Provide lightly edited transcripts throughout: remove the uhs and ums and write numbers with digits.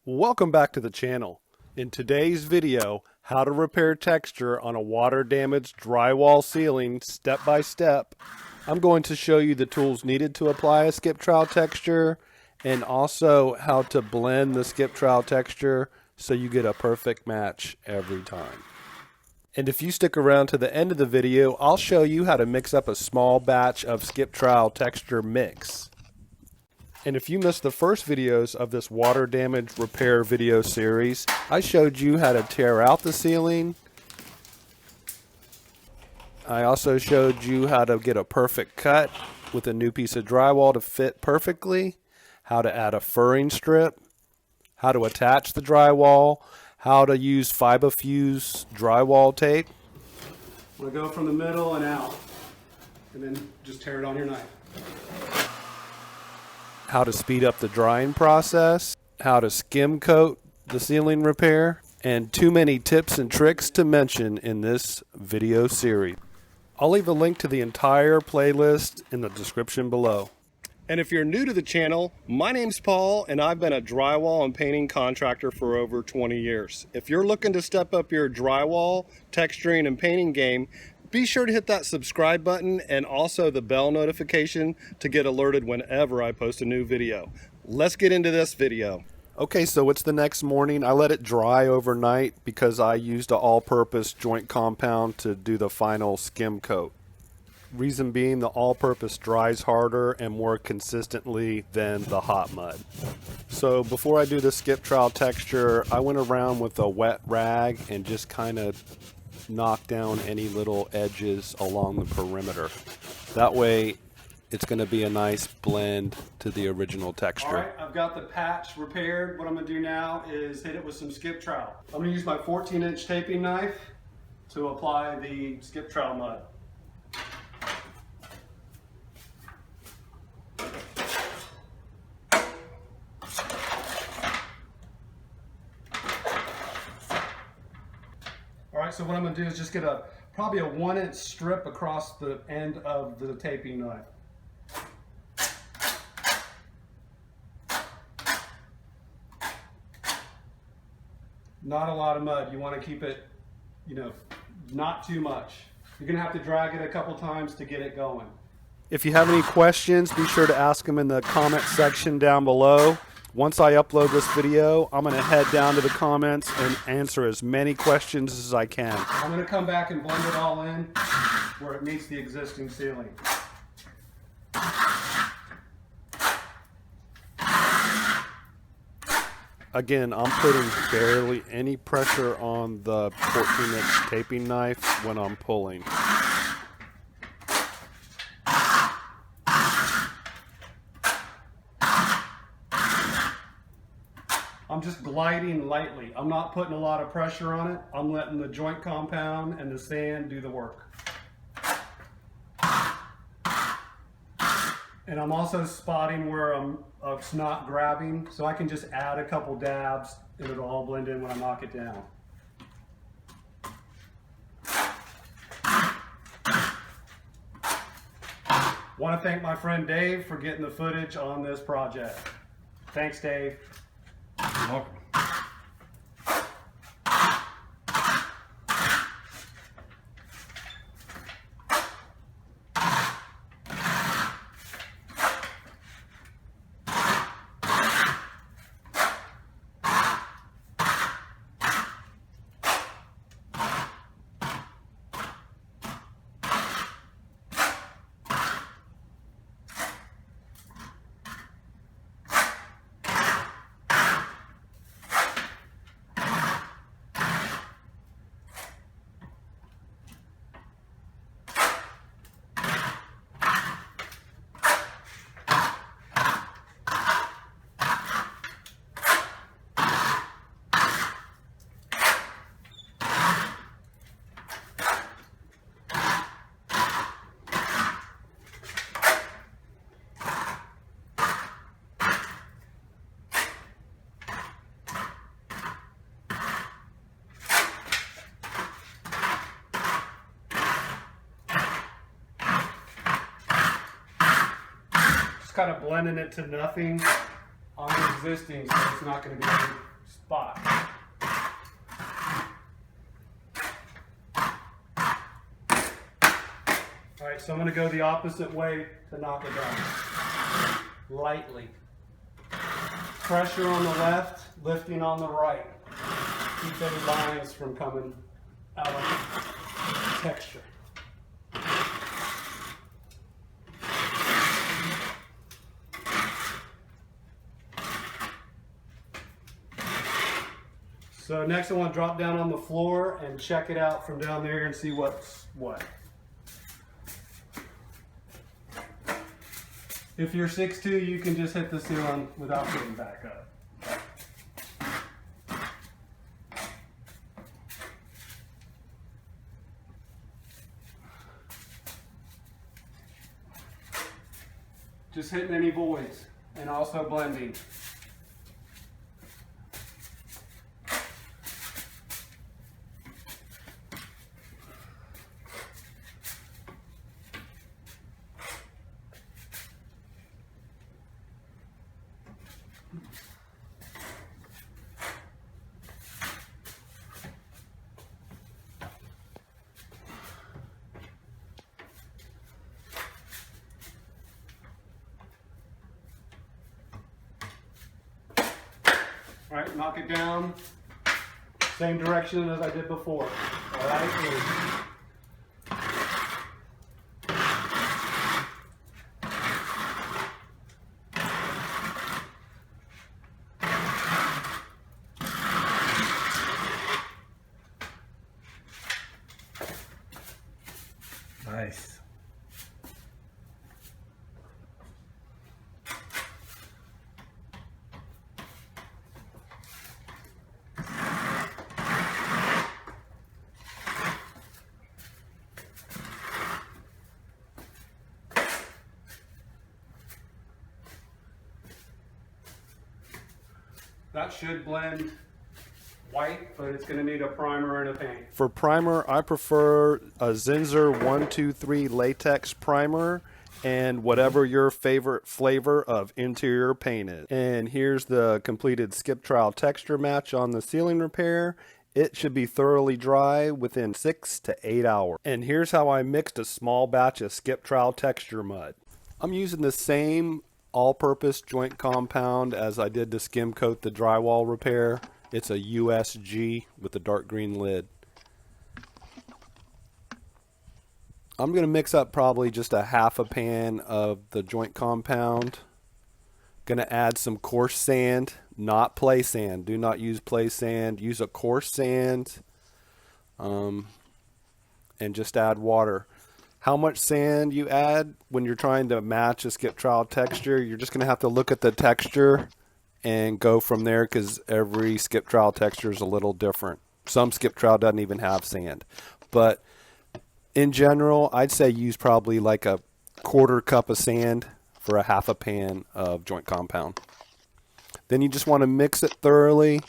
Welcome back to the channel. In today's video, how to repair texture on a water damaged drywall ceiling step by step. I'm going to show you the tools needed to apply a skip trowel texture and also how to blend the skip trowel texture so you get a perfect match every time. And if you stick around to the end of the video, I'll show you how to mix up a small batch of skip trowel texture mix. And if you missed the first videos of this water damage repair video series, I showed you how to tear out the ceiling. I also showed you how to get a perfect cut with a new piece of drywall to fit perfectly, how to add a furring strip, how to attach the drywall, how to use fiberfuse drywall tape. We'll go from the middle and out, and then just tear it on your knife. How to speed up the drying process, how to skim coat the ceiling repair, and too many tips and tricks to mention in this video series. I'll leave a link to the entire playlist in the description below. And if you're new to the channel, my name's Paul and I've been a drywall and painting contractor for over 20 years. If you're looking to step up your drywall, texturing, and painting game, be sure to hit that subscribe button and also the bell notification to get alerted whenever I post a new video. Let's get into this video. Okay, so it's the next morning. I let it dry overnight because I used an all-purpose joint compound to do the final skim coat. Reason being, the all-purpose dries harder and more consistently than the hot mud. So before I do the skip trowel texture, I went around with a wet rag and just kind of knock down any little edges along the perimeter. That way it's going to be a nice blend to the original texture. All right, I've got the patch repaired. What I'm going to do now is hit it with some skip trowel. I'm going to use my 14-inch taping knife to apply the skip trowel mud. So what I'm going to do is just get probably a 1-inch strip across the end of the taping knife. Not a lot of mud. You want to keep it, not too much. You're going to have to drag it a couple times to get it going. If you have any questions, be sure to ask them in the comment section down below. Once I upload this video, I'm going to head down to the comments and answer as many questions as I can. I'm going to come back and blend it all in where it meets the existing ceiling. Again, I'm putting barely any pressure on the 14-inch taping knife when I'm pulling. I'm just gliding lightly. I'm not putting a lot of pressure on it. I'm letting the joint compound and the sand do the work. And I'm also spotting where it's not grabbing, so I can just add a couple dabs and it'll all blend in when I knock it down. Want to thank my friend Dave for getting the footage on this project. Thanks, Dave. You're welcome. Kind of blending it to nothing on the existing, so it's not going to be spot. Alright, so I'm going to go the opposite way to knock it down. Lightly. Pressure on the left, lifting on the right. Keep any lines from coming out of the texture. So next I want to drop down on the floor and check it out from down there and see what's what. If you're 6'2", you can just hit the ceiling without getting back up. Just hitting any voids and also blending. All right, knock it down, same direction as I did before. All right. Nice. That should blend white, but it's going to need a primer and a paint. For primer, I prefer a Zinsser 123 latex primer and whatever your favorite flavor of interior paint is. And here's the completed skip trowel texture match on the ceiling repair. It should be thoroughly dry within 6 to 8 hours. And here's how I mixed a small batch of skip trowel texture mud. I'm using the same all-purpose joint compound as I did to skim coat the drywall repair. It's a USG with a dark green lid. I'm going to mix up probably just a half a pan of the joint compound. Going to add some coarse sand, not play sand. Do not use play sand. Use a coarse sand and just add water. How much sand you add when you're trying to match a skip trowel texture, you're just going to have to look at the texture and go from there, because every skip trowel texture is a little different. Some skip trowel doesn't even have sand. But in general, I'd say use probably like a quarter cup of sand for a half a pan of joint compound. Then you just want to mix it thoroughly.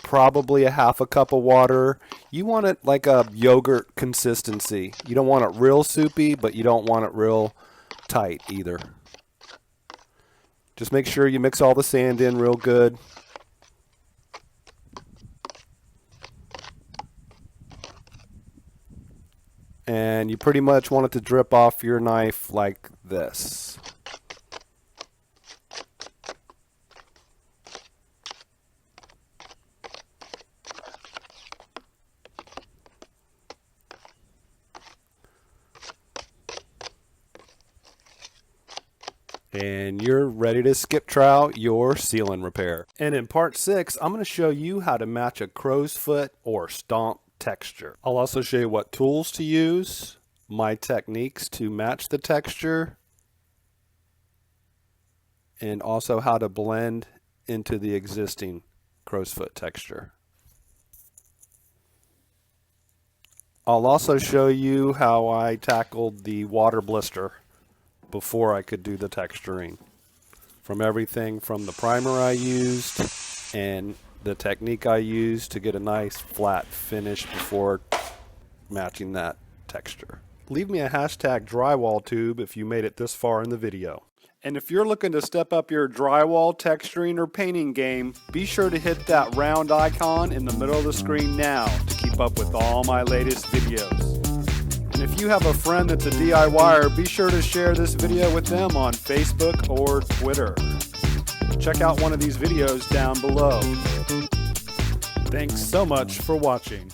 Probably a half a cup of water. You want it like a yogurt consistency. You don't want it real soupy, but you don't want it real tight either. Just make sure you mix all the sand in real good. And you pretty much want it to drip off your knife like this. And you're ready to skip trowel your ceiling repair. And in part 6, I'm going to show you how to match a crow's foot or stomp texture. I'll also show you what tools to use, my techniques to match the texture, and also how to blend into the existing crow's foot texture. I'll also show you how I tackled the water blister before I could do the texturing. From everything from the primer I used and the technique I used to get a nice flat finish before matching that texture. Leave me a hashtag DrywallTube if you made it this far in the video. And if you're looking to step up your drywall texturing or painting game, be sure to hit that round icon in the middle of the screen now to keep up with all my latest videos. And if you have a friend that's a DIYer, be sure to share this video with them on Facebook or Twitter. Check out one of these videos down below. Thanks so much for watching.